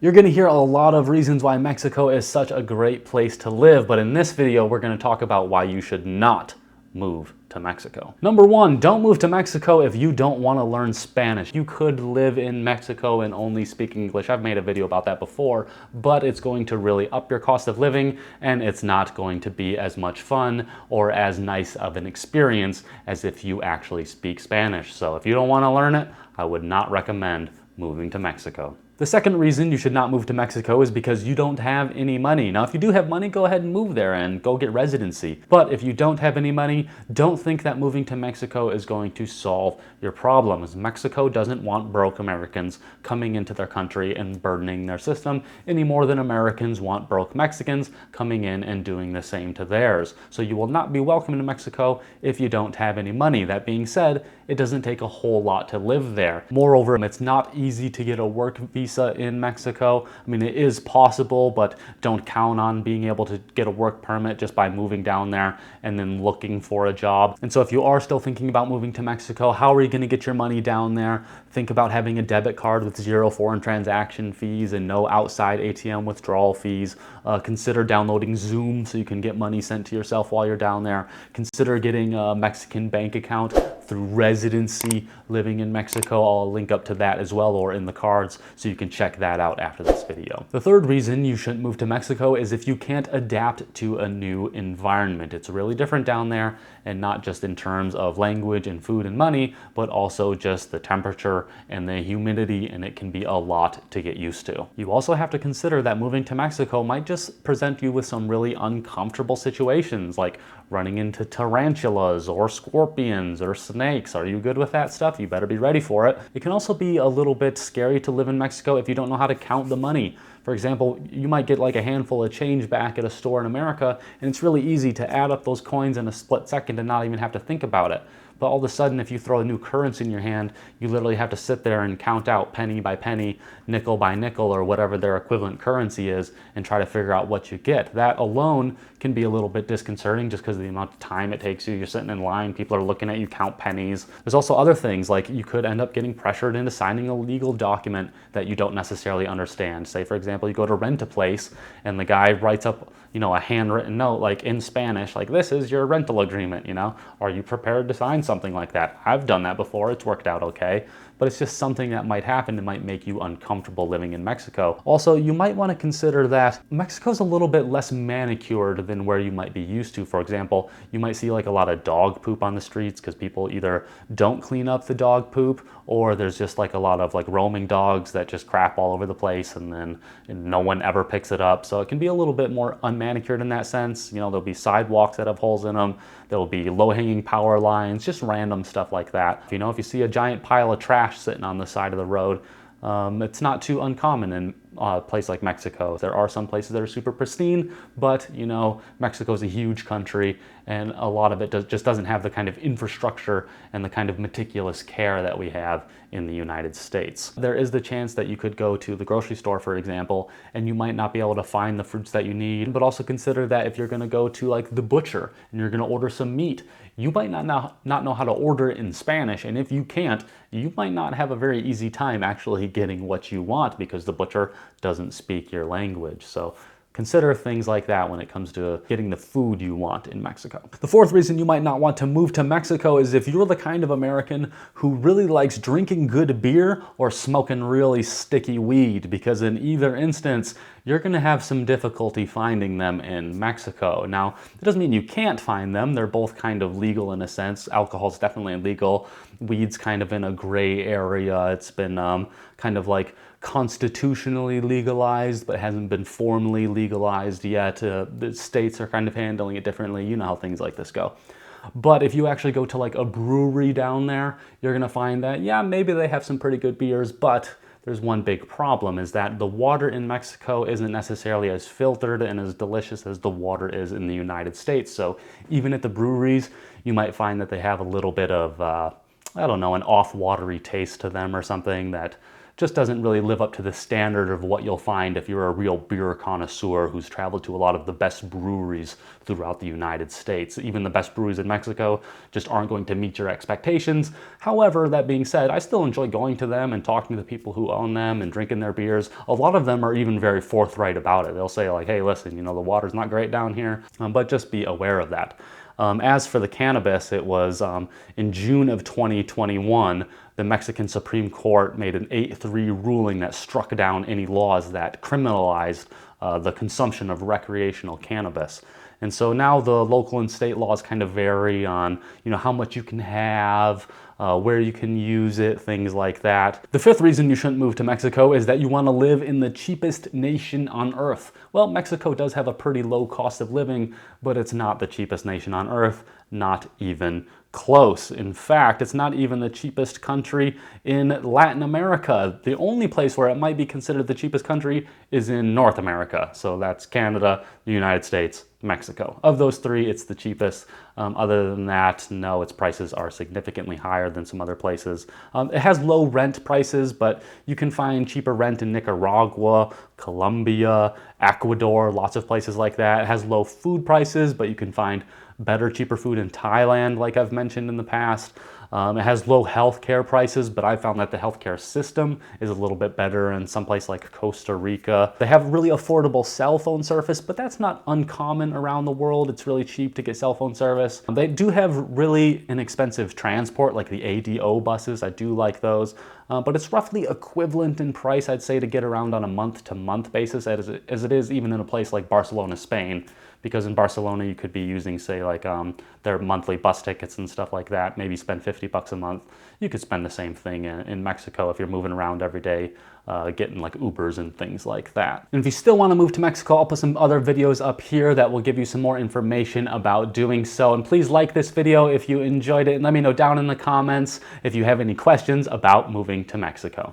You're going to hear a lot of reasons why Mexico is such a great place to live, but in this video, we're going to talk about why you should not move to Mexico. Number one, don't move to Mexico if you don't want to learn Spanish. You could live in Mexico and only speak English. I've made a video about that before, but it's going to really up your cost of living and it's not going to be as much fun or as nice of an experience as if you actually speak Spanish. So if you don't want to learn it, I would not recommend moving to Mexico. The second reason you should not move to Mexico is because you don't have any money. Now, if you do have money, go ahead and move there and go get residency. But if you don't have any money, don't think that moving to Mexico is going to solve your problems. Mexico doesn't want broke Americans coming into their country and burdening their system any more than Americans want broke Mexicans coming in and doing the same to theirs. So you will not be welcome to Mexico if you don't have any money. That being said, it doesn't take a whole lot to live there. Moreover, it's not easy to get a work visa in Mexico. I mean, it is possible, but don't count on being able to get a work permit just by moving down there and then looking for a job. And so if you are still thinking about moving to Mexico, how are you going to get your money down there? Think about having a debit card with 0 foreign transaction fees and no outside ATM withdrawal fees. Consider downloading Zoom so you can get money sent to yourself while you're down there. Consider getting a Mexican bank account through residency living in Mexico. I'll link up to that as well, or in the cards, so you can check that out after this video. The third reason you shouldn't move to Mexico is if you can't adapt to a new environment. It's really different down there, and not just in terms of language and food and money, but also just the temperature and the humidity, and it can be a lot to get used to. You also have to consider that moving to Mexico might just present you with some really uncomfortable situations, like running into tarantulas or scorpions or snakes. Are you good with that stuff? You better be ready for it. It can also be a little bit scary to live in Mexico if you don't know how to count the money. For example, you might get like a handful of change back at a store in America, and it's really easy to add up those coins in a split second and not even have to think about it. But all of a sudden, if you throw a new currency in your hand, you literally have to sit there and count out penny by penny, nickel by nickel, or whatever their equivalent currency is, and try to figure out what you get. That alone can be a little bit disconcerting just because of the amount of time it takes you. You're sitting in line, people are looking at you count pennies. There's also other things, like you could end up getting pressured into signing a legal document that you don't necessarily understand. Say, for example, you go to rent a place and the guy writes up, a handwritten note like in Spanish, like, this is your rental agreement, Are you prepared to sign something like that? I've done that before, it's worked out okay. But it's just something that might happen that might make you uncomfortable living in Mexico. Also, you might want to consider that Mexico's a little bit less manicured than where you might be used to. For example, you might see like a lot of dog poop on the streets because people either don't clean up the dog poop, or there's just like a lot of like roaming dogs that just crap all over the place and then no one ever picks it up. So it can be a little bit more unmanicured in that sense. There'll be sidewalks that have holes in them. There'll be low-hanging power lines, just random stuff like that. If you see a giant pile of trash sitting on the side of the road, it's not too uncommon in a place like Mexico. There are some places that are super pristine, but Mexico's a huge country, and a lot of it just doesn't have the kind of infrastructure and the kind of meticulous care that we have in the United States. There is the chance that you could go to the grocery store, for example, and you might not be able to find the fruits that you need, but also consider that if you're gonna go to like the butcher and you're gonna order some meat, you might not know how to order it in Spanish, and if you can't, you might not have a very easy time actually getting what you want because the butcher doesn't speak your language. So consider things like that when it comes to getting the food you want in Mexico. The fourth reason you might not want to move to Mexico is if you're the kind of American who really likes drinking good beer or smoking really sticky weed, because in either instance, you're gonna have some difficulty finding them in Mexico. Now, it doesn't mean you can't find them. They're both kind of legal in a sense. Alcohol's definitely illegal. Weed's kind of in a gray area. It's been kind of like constitutionally legalized, but hasn't been formally legalized yet. The states are kind of handling it differently. You know how things like this go. But if you actually go to like a brewery down there, you're gonna find that, yeah, maybe they have some pretty good beers, but there's one big problem, is that the water in Mexico isn't necessarily as filtered and as delicious as the water is in the United States. So even at the breweries, you might find that they have a little bit of, an off-watery taste to them or something that just doesn't really live up to the standard of what you'll find if you're a real beer connoisseur who's traveled to a lot of the best breweries throughout the United States. Even the best breweries in Mexico just aren't going to meet your expectations. However, that being said, I still enjoy going to them and talking to the people who own them and drinking their beers. A lot of them are even very forthright about it. They'll say like, hey, listen, you know, the water's not great down here, but just be aware of that. As for the cannabis, it was in June of 2021, the Mexican Supreme Court made an 8-3 ruling that struck down any laws that criminalized the consumption of recreational cannabis. And so now the local and state laws kind of vary on, you know, how much you can have, where you can use it, things like that. The fifth reason you shouldn't move to Mexico is that you want to live in the cheapest nation on earth. Well, Mexico does have a pretty low cost of living, but it's not the cheapest nation on earth, not even close. In fact, it's not even the cheapest country in Latin America. The only place where it might be considered the cheapest country is in North America. So that's Canada, the United States, Mexico. Of those three, it's the cheapest. Other than that, no, its prices are significantly higher than some other places. It has low rent prices, but you can find cheaper rent in Nicaragua, Colombia, Ecuador, lots of places like that. It has low food prices, but you can find better, cheaper food in Thailand, like I've mentioned in the past. It has low healthcare prices, but I found that the healthcare system is a little bit better in some place like Costa Rica. They have really affordable cell phone service, but that's not uncommon around the world. It's really cheap to get cell phone service. They do have really inexpensive transport, like the ADO buses. I do like those. But it's roughly equivalent in price, I'd say, to get around on a month-to-month basis as it is even in a place like Barcelona, Spain. Because in Barcelona, you could be using, say, like their monthly bus tickets and stuff like that, maybe spend $50 a month. You could spend the same thing in Mexico if you're moving around every day, getting like Ubers and things like that. And if you still want to move to Mexico, I'll put some other videos up here that will give you some more information about doing so. And please like this video if you enjoyed it, and let me know down in the comments if you have any questions about moving to Mexico.